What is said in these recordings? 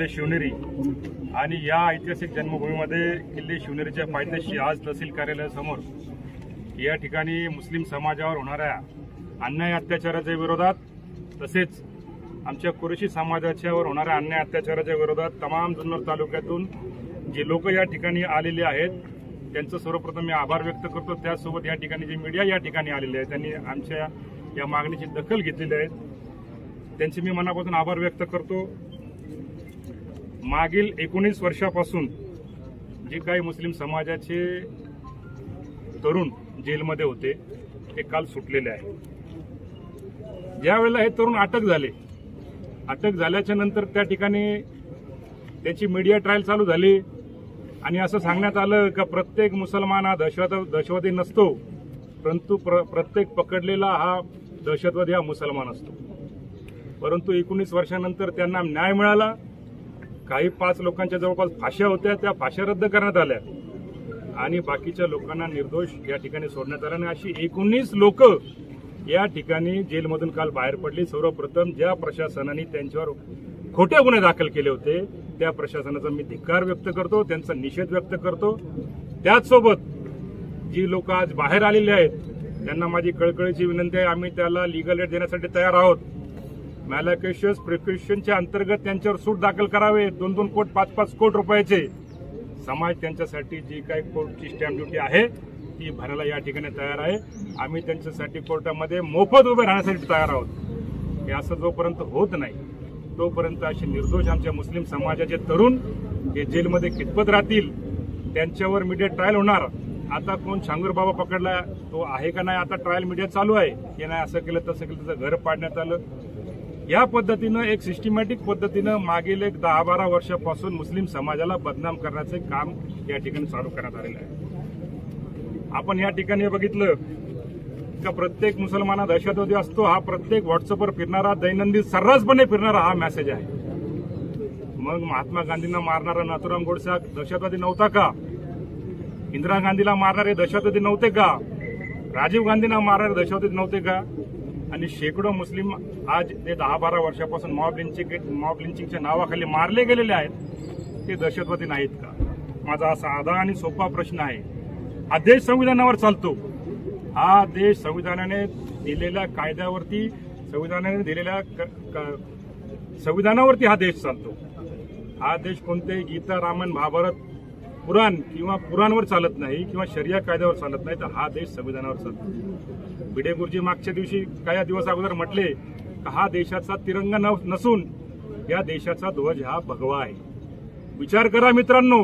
किल्ले शिवनेरी आणि या ऐतिहासिक जन्मभूमीमध्ये किल्ले शिवनेरीच्या पायथ्याशी आज तहसील कार्यालयासमोर या ठिकाणी मुस्लिम समाजावर होणाऱ्या अन्याय अत्याचाराच्या विरोधात तसेच आमच्या कुरेशी समाजाच्यावर होणाऱ्या अन्याय अत्याचाराच्या विरोधात तमाम जुन्नर तालुक्यातून जे लोक या ठिकाणी आलेले आहेत त्यांचं सर्वप्रथम मी आभार व्यक्त करतो। त्यासोबत या ठिकाणी जे मीडिया या ठिकाणी आलेले आहे त्यांनी आमच्या या मागणीची दखल घेतलेली आहे त्यांचे मी मनापासून आभार व्यक्त करतो। मागील 19 वर्षापासून जे काही मुस्लिम समाजाचे तरुण जेलमध्ये होते ते काल सुटलेले आहे। ज्यावेळेला हे तरुण अटक झाल्याच्या नंतर त्या ठिकाणी त्याची मीडिया ट्रायल चालू झाली आणि असं सांगण्यात आलं की प्रत्येक मुसलमान हा दहशतवादी नसतो, परंतु प्रत्येक पकडलेला हा दहशतवादी हा मुसलमान असतो। परंतु 19 वर्षानंतर त्यांना न्याय मिळाला। काही 5 लोकांच्या जवळपास फाश्या होत्या, त्या फाश्या रद्द करण्यात आल्या आणि बाकीच्या लोकांना निर्दोष या ठिकाणी सोडण्यात आलं आणि अशी 19 लोक या ठिकाणी जेलमधून काल बाहेर पडली। सर्वप्रथम ज्या प्रशासनाने त्यांच्यावर खोटे गुन्हे दाखल केले होते त्या प्रशासनाचा मी धिक्कार व्यक्त करतो, त्यांचा निषेध व्यक्त करतो। त्याचसोबत जी लोक आज बाहेर आलेले आहेत त्यांना माझी कळकळीची विनंती आहे, आम्ही त्याला लीगल एड देण्यासाठी तयार आहोत। मॅलाकेशियस प्रिकॉशनच्या अंतर्गत त्यांच्यावर सूट दाखल करावे 2-2 कोटी 5-5 कोटी रुपयाचे। समाज त्यांच्यासाठी जी काही कोर्टची स्टॅम्प ड्युटी आहे ती भरायला या ठिकाणी तयार आहे। आम्ही त्यांच्यासाठी कोर्टामध्ये मोफत उभे राहण्यासाठी तयार आहोत। हे असं जोपर्यंत होत नाही तोपर्यंत असे निर्दोष आमच्या मुस्लिम समाजाचे तरुण हे जेलमध्ये कितपत राहतील, त्यांच्यावर मीडिया ट्रायल होणार। आता कोण शांगूर बाबा पकडला तो आहे का नाही, आता ट्रायल मीडिया चालू आहे की नाही, असं केलं तसं केलं त्याचं घर पाडण्यात आलं। या पद्धतीनं एक सिस्टमॅटिक पद्धतीनं मागील 10-12 वर्षापासून मुस्लिम समाजाला बदनाम करण्याचे काम या ठिकाणी चालू करण्यात आलेलं आहे। आपण या ठिकाणी बघितलं का प्रत्येक मुसलमान दहशतवादी असतो, हा प्रत्येक व्हॉट्सअपवर फिरणारा दैनंदिन सर्रासपणे फिरणारा हा मेसेज आहे। मग महात्मा गांधींना मारणारा नाथुराम गोडसे दहशतवादी नव्हता का? इंदिरा गांधीला मारणारे दहशतवादी नव्हते का? राजीव गांधींना मारणारे दहशतवादी नव्हते का? आणि शेकडो मुस्लिम आज ते 10-12 वर्षापासून मॉब लिंचिंगच्या नावाखाली मारले गेलेले आहेत, ते दहशतवादी नाहीत का? माझा साधा आणि सोपा प्रश्न आहे। हा देश संविधानावर चालतो, हा देश संविधानाने दिलेल्या कायद्यावरती संविधानावरती हा देश चालतो। हा देश कोणतेही गीता रामायण महाभारत पुराण किंवा पुराणवर चालत नाही किंवा शरिया कायद्यावर चालत नाही, तर हा देश संविधानावर चालतो। भिडे गुरुजी मागच्या दिवशी काही दिवस अगोदर म्हटले की हा देशाचा तिरंगा नसून या देशाचा ध्वज हा भगवा आहे। विचार करा मित्रांनो,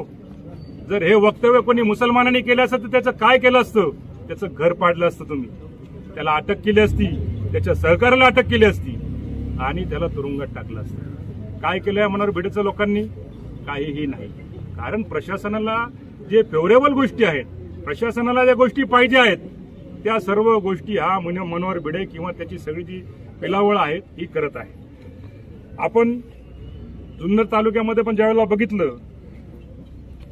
जर हे वक्तव्य कोणी मुसलमानांनी केलं असतं तर त्याचं काय केलं असतं? त्याचं घर पाडलं असतं, तुम्ही त्याला अटक केली असती, त्याच्या सहकार्याला अटक केली असती आणि त्याला तुरुंगात टाकलं असतं। काय केलं या मनोहर भिडेच्या लोकांनी? काहीही नाही। कारण प्रशासनाला जे फेवरेबल गोष्टी आहेत, प्रशासनाला ज्या गोष्टी पाहिजे आहेत त्या सर्व गोष्टी हा मनोहर भिडे किंवा त्याची सगळी जी पिलावळ आहे ही करत आहे। आपण जुन्नर तालुक्यामध्ये पण ज्यावेळेला बघितलं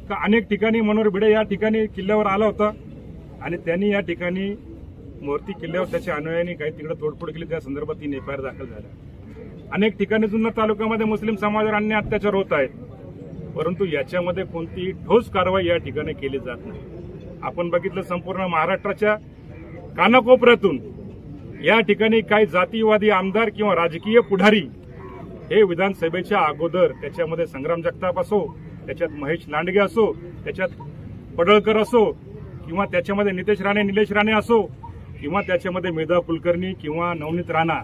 का अनेक ठिकाणी मनोहर भिडे या ठिकाणी किल्ल्यावर आला होता आणि त्यांनी या ठिकाणी मूर्ती किल्ल्यावर त्याच्या अनुयायांनी काही तिकडे तोडफोड केली, त्या संदर्भात 3 एफआयआर दाखल झाल्या। अनेक ठिकाणी जुन्नर तालुक्यामध्ये मुस्लिम समाजावर अन्याय अत्याचार होत आहेत, परंतु याच्यामध्ये कोणतीही ठोस कारवाई या ठिकाणी केली जात नाही। आपण बघितलं संपूर्ण महाराष्ट्राच्या कानाकोपऱ्यातून या ठिकाणी काही जातीवादी आमदार किंवा राजकीय पुढारी हे विधानसभेच्या अगोदर त्याच्यामध्ये संग्राम जगताप असो, त्याच्यात महेश लांडगे असो, त्याच्यात पडळकर असो किंवा त्याच्यामध्ये निलेश राणे असो किंवा त्याच्यामध्ये मेधा कुलकर्णी किंवा नवनीत राणा,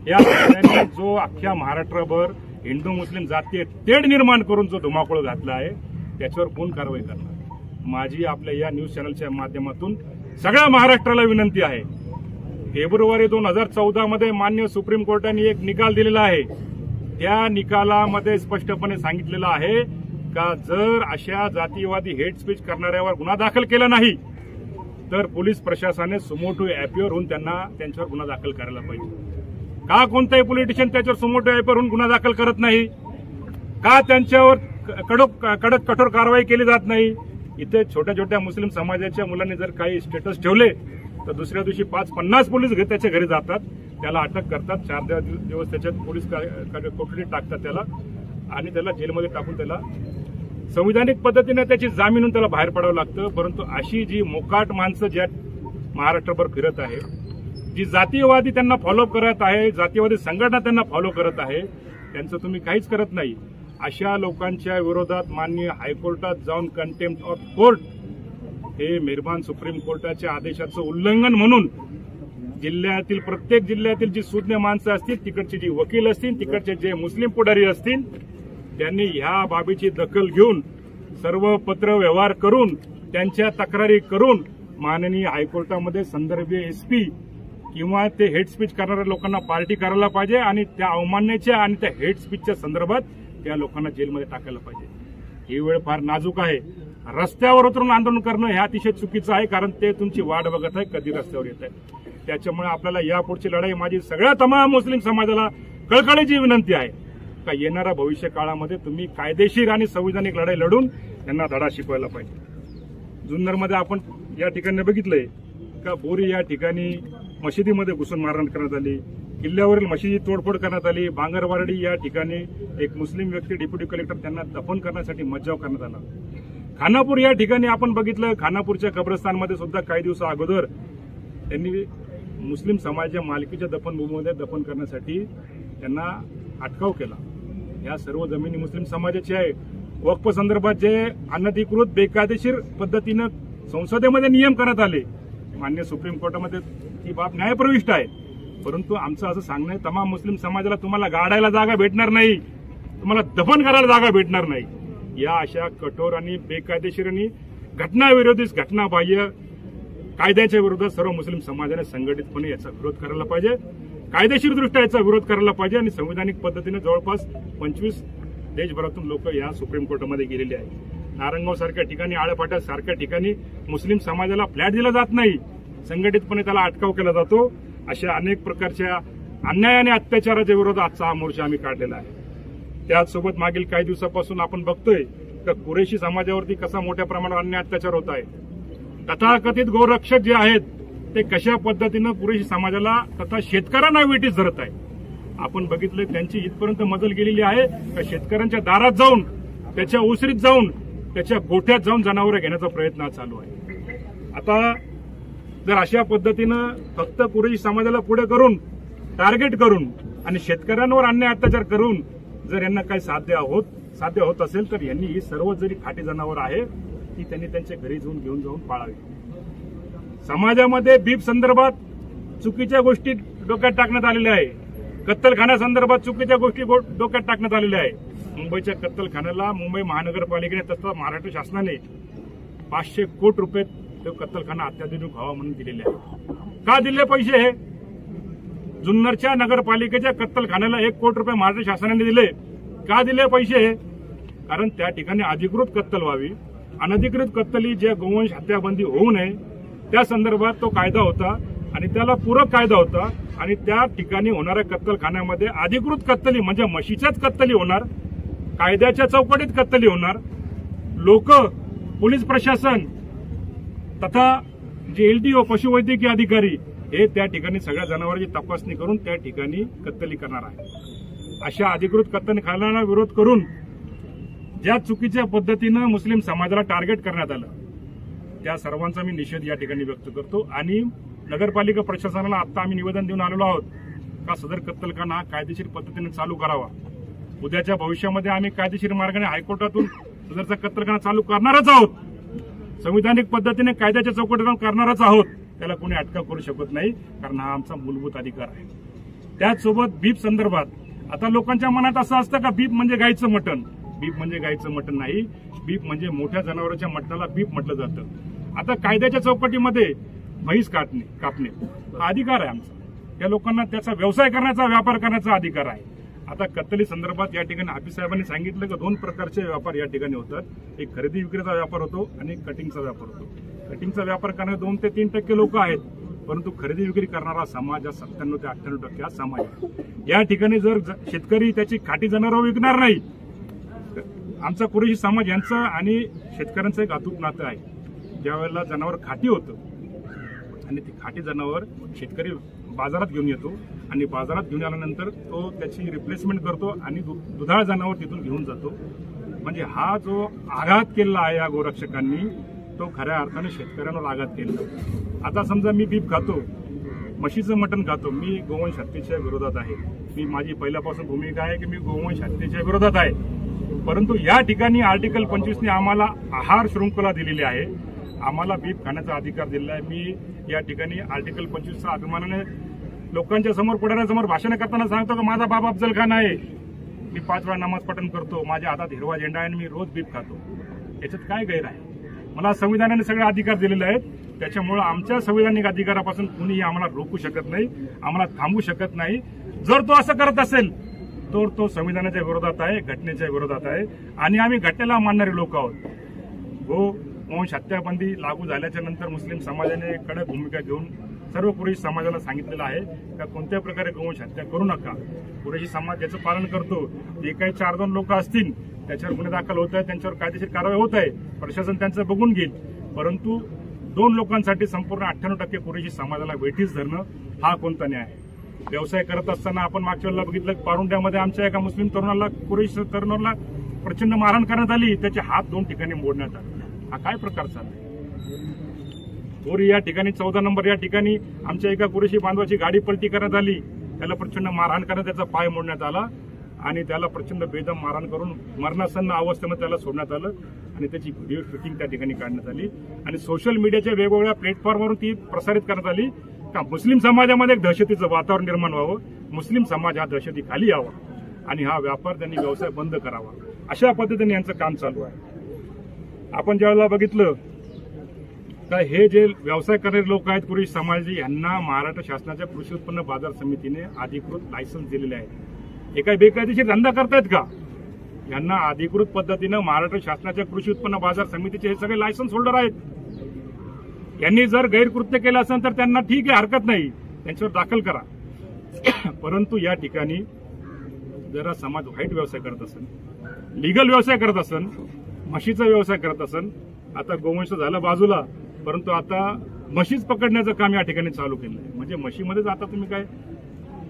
या जो अख्ख्या महाराष्ट्रभर हिंदू मुस्लिम जातीय तेढ निर्माण करून जो धुमाकूळ घातला आहे त्याच्यावर कोण कारवाई करणार? माझी आपल्या या न्यूज चॅनलच्या माध्यमातून सगळ्या महाराष्ट्राला विनंती आहे। फेब्रुवारी 2014 मध्ये मान्य सुप्रीम कोर्टाने एक निकाल दिलेला आहे, त्या निकालामध्ये स्पष्टपणे सांगितलेलं आहे का जर अशा जातीवादी हेट स्पीच करणाऱ्यावर गुन्हा दाखल केला नाही तर पोलीस प्रशासनाने सुमोटो ऍपीवर होऊन त्यांच्यावर गुन्हा दाखल करायला पाहिजे। का कोणताही पॉलिटिशियन त्याच्यावर सुमोटो ऍपीवर होऊन गुन्हा दाखल करत नाही? का त्यांच्यावर कडक कठोर कारवाई केली जात नाही? इथे छोट्या छोट्या मुस्लिम समाजाच्या मुलांनी जर काही स्टेटस ठेवले तर दुसऱ्या दिवशी 50 पोलीस त्याच्या घरी जातात, त्याला अटक करतात, 4 दिवस त्याच्यात पोलीस कोठडीत टाकतात त्याला आणि त्याला जेलमध्ये टाकून त्याला संविधानिक पद्धतीने त्याची जामीन त्याला बाहेर पडावं लागतं. परंतु अशी जी मोकाट माणसं ज्या महाराष्ट्रभर फिरत आहे, जी जातीयवादी त्यांना फॉलो करत आहे, जातीयवादी संघटना त्यांना फॉलो करत आहे, त्यांचं तुम्ही काहीच करत नाही. अशा लोकांच्या विरोधात माननीय हायकोर्टात जाऊन कंटेम्प्ट ऑफ कोर्ट हे मेहरबान सुप्रीम कोर्टाच्या आदेशाचं उल्लंघन म्हणून जिल्ह्यातील प्रत्येक जिल्ह्यातील जी सुज्ञ माणसं असतील, तिकडचे जी वकील असतील, तिकडचे जे मुस्लिम पुढारी असतील, त्यांनी ह्या बाबीची दखल घेऊन सर्व पत्र व्यवहार करून त्यांच्या तक्रारी करून माननीय हायकोर्टामध्ये संदर्भीय एसपी किंवा ते हेट स्पीच करणाऱ्या लोकांना पार्टी करायला पाहिजे आणि त्या अवमान्याच्या आणि त्या हेट स्पीचच्या संदर्भात त्या लोकांना जेलमध्ये टाकायला पाहिजे. ही वेळ फार नाजूक आहे. रस्त्यावर उतरून आंदोलन करणं हे अतिशय चुकीचं आहे, कारण ते तुमची वाट बघत आहे कधी रस्त्यावर येत आहे. त्याच्यामुळे आपल्याला यापुढची लढाई माझी सगळ्या तमाम मुस्लिम समाजाला कळकळीची विनंती आहे का येणाऱ्या भविष्य काळामध्ये तुम्ही कायदेशीर आणि संविधानिक लढाई लढून त्यांना धडा शिकवायला पाहिजे. जुन्नरमध्ये आपण या ठिकाणी बघितलंय का बोरी या ठिकाणी मशिदीमध्ये घुसून मारहाण करण्यात आली, किल्ल्यावरील मशिदी तोडफोड करण्यात आली, बांगरवाडी या ठिकाणी एक मुस्लिम व्यक्ती डेप्युटी कलेक्टर त्यांना दफन करण्यासाठी मज्जाव करण्यात आला. खानापूर या ठिकाणी आपण बघितलं, खानापूरच्या कब्रस्तानमध्ये सुद्धा काही दिवसा अगोदर त्यांनी मुस्लिम समाजाच्या मालकीच्या दफनभूमीमध्ये दफन करण्यासाठी त्यांना अटकाव केला. या सर्व जमिनी मुस्लिम समाजाची आहे. वक्फ संदर्भात जे अनधिकृत बेकायदेशीर पद्धतीनं संसदेमध्ये नियम करण्यात आले, मान्य सुप्रीम कोर्टामध्ये ती बाब न्यायप्रविष्ट आहे. परंतु आमचं असं सांगणं आहे, तमाम मुस्लिम समाजाला तुम्हाला गाडायला जागा भेटणार नाही, तुम्हाला दफन करायला जागा भेटणार नाही. या अशा कठोर आणि बेकायदेशीर आणि घटनाविरोधी घटनाबाह्य कायद्याच्या विरोधात सर्व मुस्लिम समाजाने संघटितपणे याचा विरोध करायला पाहिजे, कायदेशीरदृष्ट्या याचा विरोध करायला पाहिजे आणि संविधानिक पद्धतीने जवळपास 25 देशभरातून लोक या सुप्रीम कोर्टामध्ये गेलेले आहेत. नारंगाव सारख्या ठिकाणी, आळेफाटा सारख्या ठिकाणी मुस्लिम समाजाला फ्लॅट दिला जात नाही, संघटितपणे त्याला अटकाव केला जातो. अशा अनेक प्रकारच्या अन्याय आणि अत्याचाराच्या विरोधात आजचा हा मोर्चा आम्ही काढलेला आहे. त्याचसोबत मागील काही दिवसापासून आपण बघतोय तर कुरेशी समाजावरती कसा मोठ्या प्रमाणावर अन्याय अत्याचार होत आहे. तथाकथित गोरक्षक जे आहेत ते कशा पद्धतीनं कुरेशी समाजाला तथा शेतकऱ्यांना वेठीस धरत आहे. आपण बघितलं त्यांची इथपर्यंत मजल गेलेली आहे का शेतकऱ्यांच्या दारात जाऊन, त्याच्या ओसरीत जाऊन, त्याच्या गोठ्यात जाऊन जनावरं घेण्याचा प्रयत्न चालू आहे. आता जर अशा पद्धतीनं फक्त कुरेशी समाजाला पुढे करून, टार्गेट करून आणि शेतकऱ्यांवर अन्याय अत्याचार करून जर यांना काही साध्य होत असेल तर यांनी ही सर्व जरी खाटी जनावर आहे ती त्यांनी त्यांच्या घरी घेऊन जाऊन पाळावी. समाजामध्ये बीप संदर्भात चुकीच्या गोष्टी डोक्यात टाकण्यात आलेल्या आहे, कत्तलखान्यासंदर्भात चुकीच्या गोष्टी डोक्यात टाकण्यात आलेल्या आहे. मुंबईच्या कत्तलखान्याला मुंबई महानगरपालिकेने तसंच महाराष्ट्र शासनाने 500 कोटी रुपये तो कत्तलखाना अत्याधुनिक व्हावा म्हणून दिलेले आहे. का दिले पैसे? हे जुन्नरच्या नगरपालिकेच्या कत्तलखान्याला 1 कोटी रुपये महाराष्ट्र शासनाने दिले. का दिले पैसे? कारण त्या ठिकाणी अधिकृत कत्तल व्हावी, अनधिकृत कत्तली जे गोवंश हत्याबंदी होऊ नये त्या संदर्भात तो कायदा होता आणि त्याला पूरक कायदा होता. आणि त्या ठिकाणी होणाऱ्या कत्तलखान्यामध्ये अधिकृत कत्तली म्हणजे म्हशीच्याच कत्तली होणार, कायद्याच्या चौकटीत कत्तली होणार. लोक, पोलीस प्रशासन तथा जे LTO पशुवैद्यकीय अधिकारी हे त्या ठिकाणी सगळ्या जनावरांची तपासणी करून त्या ठिकाणी कत्तली करणार आहे. अशा अधिकृत कत्तलखान्यांना विरोध करून ज्या चुकीच्या पद्धतीनं मुस्लिम समाजाला टार्गेट करण्यात आलं त्या सर्वांचा मी निषेध या ठिकाणी व्यक्त करतो. आणि नगरपालिका प्रशासनाला आता आम्ही निवेदन देऊन आलेलो आहोत का सदर कत्तलखाना कायदेशीर पद्धतीने चालू करावा. उद्याच्या भविष्यामध्ये आम्ही कायदेशीर मार्गाने हायकोर्टातून सदरचा कत्तलखाना चालू करणारच आहोत, संविधानिक पद्धतीने कायद्याच्या चौकटीवर करणारच आहोत. त्याला कोणी अटकाव करू शकत नाही, कारण हा आमचा मूलभूत अधिकार आहे. त्याचसोबत बीप संदर्भात आता लोकांच्या मनात असं असतं का बीप म्हणजे गाईचं मटण. बीप म्हणजे गाईचं मटण नाही, बीप म्हणजे मोठ्या जनावरांच्या मटणाला बीप म्हटलं जातं. आता कायद्याच्या चौकटीमध्ये म्हैस कापणे हा अधिकार आहे आमचा. त्या लोकांना त्याचा व्यवसाय करण्याचा, व्यापार करण्याचा अधिकार आहे. आता कत्तली संदर्भात या ठिकाणी हाफिज साहेबांनी सांगितलं की 2 प्रकारचे व्यापार या ठिकाणी होतात. एक खरेदी विक्रीचा व्यापार होतो आणि एक कटिंगचा व्यापार होतो. कटिंगचा व्यापार करणारे 2 ते 3% लोक आहेत, परंतु खरेदी विक्री करणारा समाज हा 97 ते 98% हा समाज आहे. या ठिकाणी जर शेतकरी त्याची खाटी जनावरं विकणार नाही, आमचा कुरेशी समाज यांचं आणि शेतकऱ्यांचं एक अतूट नातं आहे. ज्यावेळेला जनावर खाटी होतं आणि ती खाटी जनावर शेतकरी बाजारात घेऊन येतो आणि बाजारात घेऊन आल्यानंतर तो त्याची रिप्लेसमेंट करतो आणि दुधाळ जनावर तिथून घेऊन जातो. म्हणजे हा जो आघात केला आहे या गोरक्षकांनी, तो खऱ्या अर्थाने शेतकऱ्यांवर आघात केला. आता समजा मी बीफ खातो, म्हशीचं मटण खातो, मी गोवंश हत्येच्या विरोधात आहे. माझी पहिल्यापासून भूमिका आहे की मी गोवंश हत्येच्या विरोधात आहे. परंतु या ठिकाणी आर्टिकल 25ने आम्हाला आहार शृंखला दिलेली आहे, आम्हाला बीफ खाण्याचा अधिकार दिलेला आहे. मी या ठिकाणी आर्टिकल 25चा अभिमानाने लोकांच्या समोर, पुढाऱ्यांसमोर भाषण करताना सांगतो की माझा बाप अफजल खान आहे, मी 5 वेळा नमाज पठण करतो, माझ्या हातात हिरवा झेंडा आहे आणि मी रोज बीफ खातो. याच्यात काय गैर आहे? मला संविधानाने सगळे अधिकार दिलेले आहेत. त्याच्यामुळे आमच्या संविधानिक अधिकारापासून कुणीही आम्हाला रोखू शकत नाही, आम्हाला थांबवू शकत नाही. जर तो असं करत असेल तर तो संविधानाच्या विरोधात आहे, घटनेच्या विरोधात आहे आणि आम्ही घटनेला मानणारे लोक आहोत. गोवंश हत्याबंदी लागू झाल्याच्या नंतर मुस्लिम समाजाने कडक भूमिका घेऊन सर्व कुरेशी समाजाला सांगितलेलं आहे का कोणत्या प्रकारे गोवंश हत्या करू नका. कुरेशी समाज याचं पालन करतो. जे काही 4-2 लोक असतील त्याच्यावर गुन्हे दाखल होत आहे, त्यांच्यावर कायदेशीर कारवाई होत आहे, प्रशासन त्यांचं बघून घेईल. परंतु 2 लोकांसाठी संपूर्ण 98% कुरेशी समाजाला वेठीस धरणं हा कोणता न्याय आहे? व्यवसाय करत असताना आपण मागच्या वेळेला बघितलं, पारुंड्यामध्ये आमच्या एका मुस्लिम तरुणाला, कुरेशी तरुणाला प्रचंड मारहाण करण्यात आली, त्याचे हात 2 ठिकाणी मोडण्यात आले. हा काय प्रकार चाललाय? बोरी या ठिकाणी 14 नंबर या ठिकाणी आमच्या एका कुरेशी बांधवाची गाडी पलटी करण्यात आली, त्याला प्रचंड मारहाण करण्यात, त्याचा पाय मोडण्यात आला आणि त्याला प्रचंड बेदम मारहाण करून मरणासन्न अवस्थेमध्ये त्याला सोडण्यात आलं आणि त्याची व्हिडिओ शूटिंग त्या ठिकाणी काढण्यात आली आणि सोशल मीडियाच्या वेगवेगळ्या प्लॅटफॉर्मवरून ती प्रसारित करण्यात आली का मुस्लिम समाजामध्ये एक दहशतीचं वातावरण निर्माण व्हावं, मुस्लिम समाज हा दहशतीखाली यावा आणि हा व्यापार त्यांनी व्यवसाय बंद करावा. अशा पद्धतीने यांचं काम चालू आहे. आपण ज्यावेळेला बघितलं का हे जे व्यवसाय करणारे लोक आहेत कुरेशी समाजाचे, यांना महाराष्ट्र शासनाच्या कृषी उत्पन्न बाजार समितीने अधिकृत लायसन्स दिलेले आहे. हे काय बेकायदेशीर धंदा करतायत का? यांना अधिकृत पद्धतीनं महाराष्ट्र शासनाच्या कृषी उत्पन्न बाजार समितीचे हे सगळे लायसन्स होल्डर आहेत. यांनी जर गैरकृत्य केलं असेल तर त्यांना ठीक आहे, हरकत नाही, त्यांच्यावर दाखल करा. परंतु या ठिकाणी जरा समाज वाईट व्यवसाय करत असेल, लिगल व्यवसाय करत असेल, म्हशीचा व्यवसाय करत असेल, आता गोवंश झालं बाजूला, परंतु आता म्हशीच पकडण्याचं काम या ठिकाणी चालू केलं आहे. म्हणजे म्हशीमध्येच आता तुम्ही काय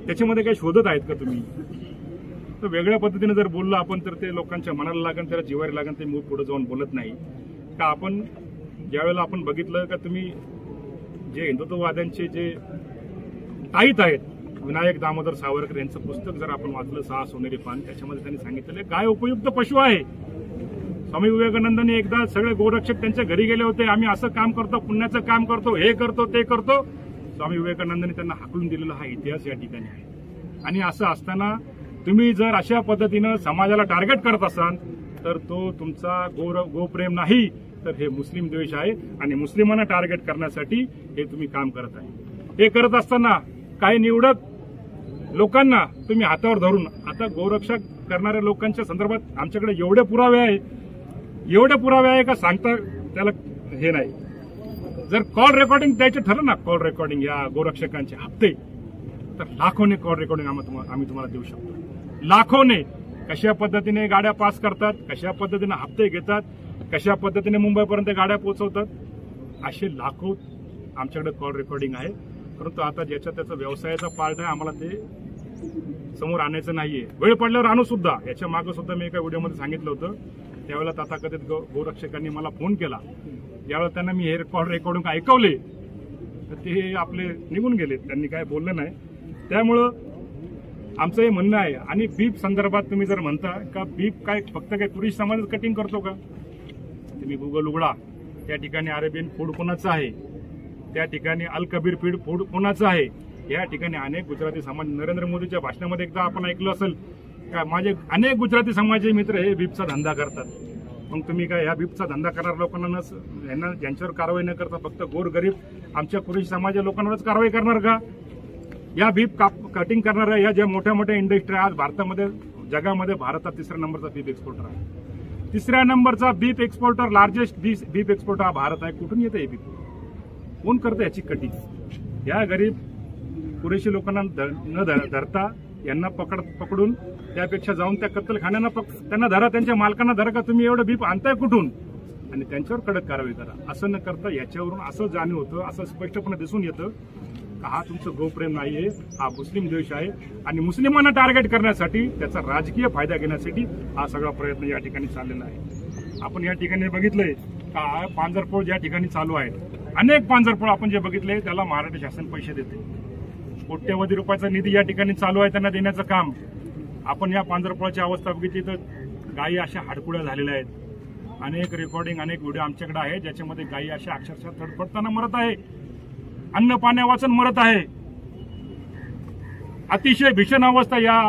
त्याच्यामध्ये काय शोधत आहेत का तुम्ही? तर वेगळ्या पद्धतीने जर बोललो आपण तर ते लोकांच्या मनाला लागेल, त्याला जिवारी लागेल, ते मूळ पुढे जाऊन बोलत नाही का. आपण ज्यावेळेला आपण बघितलं का तुम्ही जे हिंदुत्ववाद्यांचे जे ताईत आहेत, विनायक दामोदर सावरकर यांचं पुस्तक जर आपण वाचलं 6 सोनेरी पान, त्याच्यामध्ये त्यांनी सांगितलेलं गाय उपयुक्त पशु आहे. स्वामी विवेकानंदांनी एकदा सगळे गोरक्षक त्यांच्या घरी गेले होते, आम्ही असं काम करतो, पुण्याचं काम करतो, हे करतो, ते करतो. स्वामी विवेकानंदांनी त्यांना हाकलून दिलेला हा इतिहास या ठिकाणी आहे. आणि असं असताना तुम्ही जर अशा पद्धतीनं समाजाला टार्गेट करत असाल तर तो तुमचा गोप्रेम नाही, तर हे मुस्लिम द्वेष आहे आणि मुस्लिमांना टार्गेट करण्यासाठी हे तुम्ही काम करत आहे. हे करत असताना काही निवडक लोकांना तुम्ही हातावर धरून, आता गोरक्षक करणाऱ्या लोकांच्या संदर्भात आमच्याकडे एवढे पुरावे आहे का सांगता त्याला हे नाही. जर कॉल रेकॉर्डिंग द्यायचे ठरलं ना, कॉल रेकॉर्डिंग या गोरक्षकांचे हप्ते, तर लाखोने कॉल रेकॉर्डिंग आम्ही तुम्हाला देऊ शकतो. लाखोने कशा पद्धतीने गाड्या पास करतात, कशा पद्धतीने हप्ते घेतात, कशा पद्धतीने मुंबईपर्यंत गाड्या पोहोचवतात, असे लाखो आमच्याकडे कॉल रेकॉर्डिंग आहे. परंतु आता ज्याच्या त्याचा व्यवसायाचा पार्ट आहे, आम्हाला ते समोर आणायचं नाहीये. वेळ पडल्यावर आणू सुद्धा. याच्या मागे सुद्धा मी एका व्हिडिओमध्ये सांगितलं होतं. त्यावेळेला तथाकथित गोरक्षकांनी मला फोन केला, ज्यावेळेला त्यांना मी हे कॉल रेकॉर्डिंग ऐकवले तर ते आपले निघून गेले, त्यांनी काय बोललं नाही. त्यामुळं आमचं हे म्हणणं आहे. आणि बीफ संदर्भात तुम्ही जर म्हणता का बीफ काय फक्त काय कुरेशी समाजच कटिंग करतो का, तुम्ही गुगल उघडा, त्या ठिकाणी अरेबियन फूड कोणाचं आहे, त्या ठिकाणी अल कबीर फूड कोणाचं आहे. या ठिकाणी अनेक गुजराती समाज, नरेंद्र मोदीच्या भाषणामध्ये एकदा आपण ऐकलं असेल का माझे अनेक गुजराती समाजाचे मित्र हे बीफचा धंदा करतात. मग तुम्ही काय या बीफचा धंदा करणाऱ्या लोकांना यांना ज्यांच्यावर कारवाई न करता फक्त गोरगरीब आमच्या कुरेशी समाजाच्या लोकांवरच कारवाई करणार का? या बीफ कटिंग करणाऱ्या या ज्या मोठ्या मोठ्या इंडस्ट्री आज भारतामध्ये, जगामध्ये भारतात 3ऱ्या नंबरचा बीफ एक्सपोर्टर आहे. 3ऱ्या नंबरचा beef exporter, largest beef exporter हा भारत आहे. कुठून येतं हे बीफ? कोण करतं याची कटिंग? या गरीब कुरेशी लोकांना न धरता यांना पकडून त्यापेक्षा जाऊन त्या कत्तलखान्यांना त्यांना धरा, त्यांच्या मालकांना धरा का तुम्ही एवढं बीफ आणताय कुठून, आणि त्यांच्यावर कडक कारवाई करा. असं न करता याच्यावरून असं जाणीव होतं, असं स्पष्टपणे दिसून येतं का हा तुमचं गोप्रेम नाही आहे, हा मुस्लिम द्वेष आहे आणि मुस्लिमांना टार्गेट करण्यासाठी त्याचा राजकीय फायदा घेण्यासाठी हा सगळा प्रयत्न या ठिकाणी चाललेला आहे। आपण या ठिकाणी बघितलंय का पांजरपोळ ज्या ठिकाणी चालू आहे, अनेक पांजरपोळ आपण जे बघितले त्याला महाराष्ट्र शासन पैसे देते, कोट्यवधी रुपयाचा निधी या ठिकाणी चालू आहे त्यांना देण्याचं काम। आपण या पांजरपोळाची अवस्था बघितली तर गायी अशा हाडकुड्या झालेल्या आहेत, अनेक रेकॉर्डिंग अनेक व्हिडिओ आमच्याकडे आहे ज्याच्यामध्ये गायी अशा अक्षरशः तडफडताना मरत आहे, अन्न पाण्या वाचून मरत आहे। अतिशय भीषण अवस्था या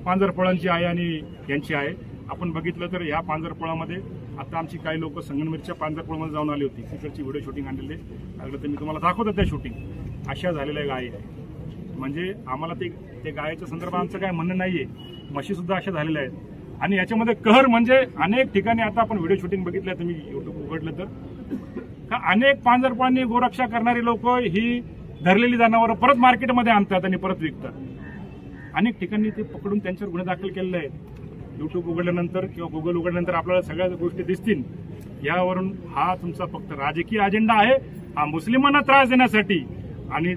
पांजरपोळांची आहे आणि यांची आहे। आपण बघितलं तर या पांजरपोळामध्ये आता आमची काही लोक संगमनेरच्या पांजरपोळामध्ये जाऊन आली होती, तिकडची व्हिडिओ शूटिंग आणलेले लागलं तर मी तुम्हाला दाखवतो त्या शूटिंग अशा झालेल्या गायी आहे। म्हणजे आम्हाला ते गायीच्या संदर्भात आमचं काय म्हणणं नाहीये, म्हशी सुद्धा अशा झालेल्या आहेत आणि याच्यामध्ये कहर म्हणजे अनेक ठिकाणी आता आपण व्हिडिओ शूटिंग बघितलं, तुम्ही युट्यूब उघडलं तर अनेक पांजरपोळांनी गोरक्षा करणारी लोक ही धरलेली जनावरं परत मार्केटमध्ये आणतात आणि परत विकतात। अनेक ठिकाणी ते पकडून त्यांच्यावर गुन्हे दाखल केलेले आहेत। युट्यूब उघडल्यानंतर किंवा गुगल उघडल्यानंतर आपल्याला सगळ्या गोष्टी दिसतील। यावरून हा तुमचा फक्त राजकीय अजेंडा आहे, हा मुस्लिमांना त्रास देण्यासाठी आणि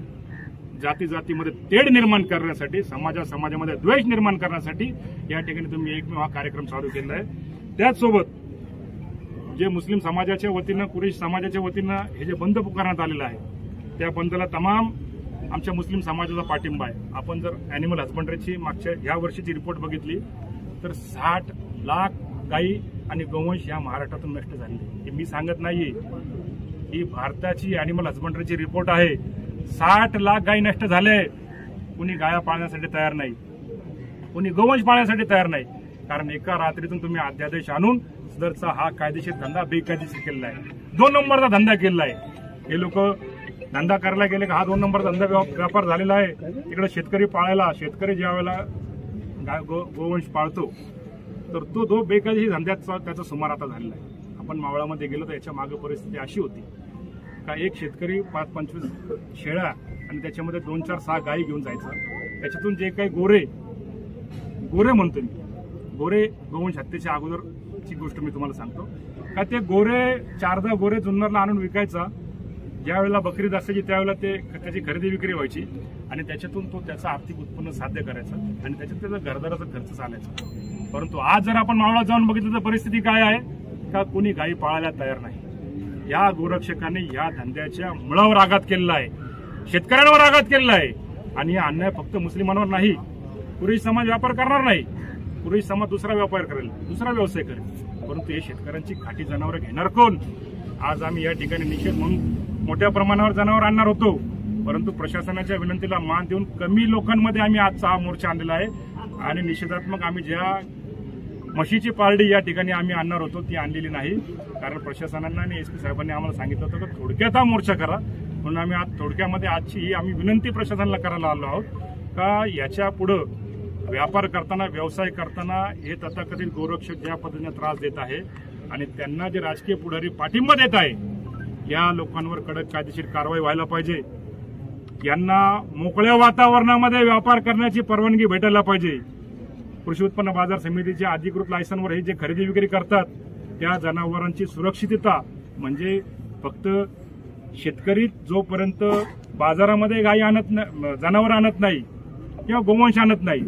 जाती जातीमध्ये तेढ निर्माण करण्यासाठी, समाजामध्ये द्वेष निर्माण करण्यासाठी या ठिकाणी तुम्ही एकमेव हा कार्यक्रम चालू केला आहे। त्याचसोबत जे मुस्लिम समाजाच्या वतीनं, कुरेश समाजाच्या वतीनं हे जे बंद पुकारण्यात आलेलं आहे त्या बंदला तमाम आमच्या मुस्लिम समाजाचा पाठिंबा आहे। आपण जर अॅनिमल हजबंडरीची मागच्या या वर्षीची रिपोर्ट बघितली तर 60 लाख गायी आणि गोवंश या महाराष्ट्रातून नष्ट झाले। हे मी सांगत नाहीये, ही भारताची अॅनिमल हजबंडरीची रिपोर्ट आहे। 60 लाख गायी नष्ट झाले। कुणी गाया पाळण्यासाठी तयार नाही, कुणी गोवंश पाळण्यासाठी तयार नाही, कारण एका रात्रीतून तुम्ही अध्यादेश आणून सदरचा हा कायदेशीर धंदा बेकायदेशीर केलेला आहे, 2 नंबरचा धंदा केलेला आहे। हे लोक धंदा करायला गेले का हा 2 नंबर धंदा व्यापार झालेला आहे। तिकडे शेतकरी पाळायला, शेतकरी ज्या वेळेला गोवंश पाळतो तर तो बेकायदेशीर धंद्याचा त्याचा सुमार आता झालेला आहे। आपण मावळामध्ये गेलो तर याच्या मागे परिस्थिती अशी होती का एक शेतकरी 5-25 शेळ्या आणि त्याच्यामध्ये 2, 4, 6 गायी घेऊन जायचा, त्याच्यातून जे काही गोरे म्हणतो मी, गोरे गोवंश हत्येच्या अगोदरची गोष्ट मी तुम्हाला सांगतो का ते गोरे 4-10 गोरे जुन्नरला आणून विकायचा। ज्या वेळेला बकरीद असायची त्यावेळेला त्याची खरेदी विक्री व्हायची आणि त्याच्यातून तो त्याचं आर्थिक उत्पन्न साध्य करायचा आणि त्याच्यात त्याचा घरदाराचा खर्च चालायचा। परंतु आज जर आपण मावळात जाऊन बघितलं तर परिस्थिती काय आहे का कुणी गायी पाळायला तयार नाही। या गोरक्षकांनी या धंद्याच्या मुळावर आघात केलेला आहे, शेतकऱ्यांवर आघात केलेला आहे आणि हा अन्याय फक्त मुस्लिमांवर नाही, कुरेश समाज व्यापार करणार नाही, कुरेश समाज दुसरा व्यापार करेल, दुसरा व्यवसाय करेल, परंतु हे शेतकऱ्यांची खाटी जनावरं घेणार कोण? आज आम्ही या ठिकाणी निषेध म्हणून मोठ्या प्रमाणावर जनावर आणणार होतो, परंतु प्रशासनाच्या विनंतीला मान देऊन कमी लोकांमध्ये आम्ही आजचा हा मोर्चा आणलेला आहे आणि निषेधात्मक आम्ही ज्या म्हशीची पारडी या ठिकाणी आम्ही आणणार होतो ती आणलेली नाही, कारण प्रशासनानं आणि एसपी साहेबांनी आम्हाला सांगितलं होतं की थोडक्यात हा मोर्चा करा, म्हणून आम्ही आज थोडक्यामध्ये आजची ही आम्ही विनंती प्रशासनाला करायला आलो आहोत का याच्या पुढं व्यापार करताना, व्यवसाय करताना हे तथाकथित गोरक्षक ज्या पद्धतीने त्रास देत आहे आणि त्यांना जे राजकीय पुढारी पाठिंबा देत आहे, या लोकांवर कडक कायदेशीर कारवाई व्हायला पाहिजे। यांना मोकळ्या वातावरणामध्ये व्यापार करण्याची परवानगी भेटायला पाहिजे। कृषी उत्पन्न बाजार समितीच्या अधिकृत लायसनवर हे जे खरेदी विक्री करतात त्या जनावरांची सुरक्षितता म्हणजे फक्त शेतकरी जोपर्यंत बाजारामध्ये गायी आणत नाही, जनावर आणत नाही किंवा गोवंश आणत नाही,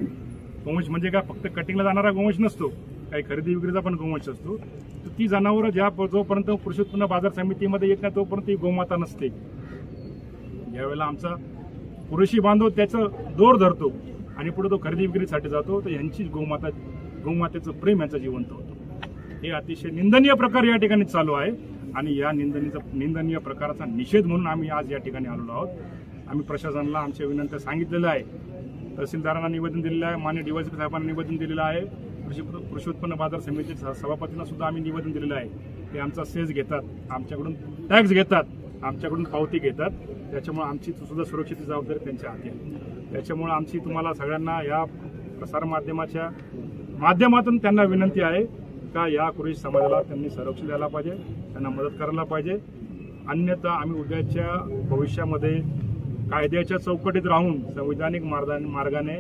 गोवंश म्हणजे काय फक्त कटिंगला जाणारा गोवंश नसतो, काही खरेदी विक्रीचा पण गोवंश असतो, तर ती जनावरं जोपर्यंत कृषी उत्पन्न बाजार समितीमध्ये येत नाही तोपर्यंत ही गोमाता नसते। ज्यावेळेला आमचा पुरुषी बांधव त्याचं दोर धरतो आणि पुढे तो खरेदी विक्रीसाठी जातो तर यांची गोमातेचं प्रेम यांचा जिवंत होतो। हे अतिशय निंदनीय प्रकार या ठिकाणी चालू आहे आणि या निंदनीय प्रकाराचा निषेध म्हणून आम्ही आज या ठिकाणी आलेलो आहोत। आम्ही प्रशासनाला आमच्या विनंत्या सांगितलेल्या आहे, तहसीलदारांना निवेदन दिलेलं आहे, माननीय डीवायएसपी साहेबांना निवेदन दिलेलं आहे, कृषी उत्पन्न बाजार समितीच्या सभापतींना सुद्धा आम्ही निवेदन दिलेलं आहे। ते आमचा सेस घेतात, आमच्याकडून टॅक्स घेतात, आमच्याकडून पावती घेतात, त्याच्यामुळे आमची सुद्धा सुरक्षेची जबाबदारी त्यांच्या हाती आहे। त्याच्यामुळे आमची तुम्हाला सगळ्यांना या प्रसार माध्यमाच्या माध्यमातून त्यांना विनंती आहे का या कुरेश समाजाला त्यांनी संरक्षण द्यायला पाहिजे, त्यांना मदत करायला पाहिजे, अन्यथा आम्ही उद्याच्या भविष्यामध्ये कायद्याच्या चौकटीत राहून संविधानिक मार्गाने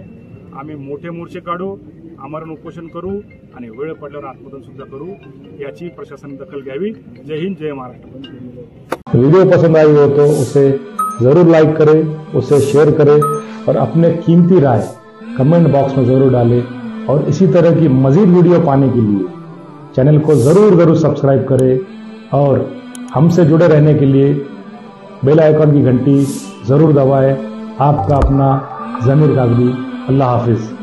आम्ही मोठे मोर्चे काढू, आमरण उपोषण करू आणि वेळ पडल्यावर आत्मदहन सुद्धा करू, याची प्रशासन दखल घ्यावी। जय हिंद, जय महाराष्ट्र। वीडियो पसंद आई हो तो उसे ज़रूर लाइक करें, उसे शेयर करें और अपने कीमती राय कमेंट बॉक्स में ज़रूर डालें। और इसी तरह की मज़ीद वीडियो पाने के लिए चैनल को ज़रूर सब्सक्राइब करें और हमसे जुड़े रहने के लिए बेल आइकन की घंटी ज़रूर दबाएं। आपका अपना ज़मीर कागदी। अल्लाह हाफिज़।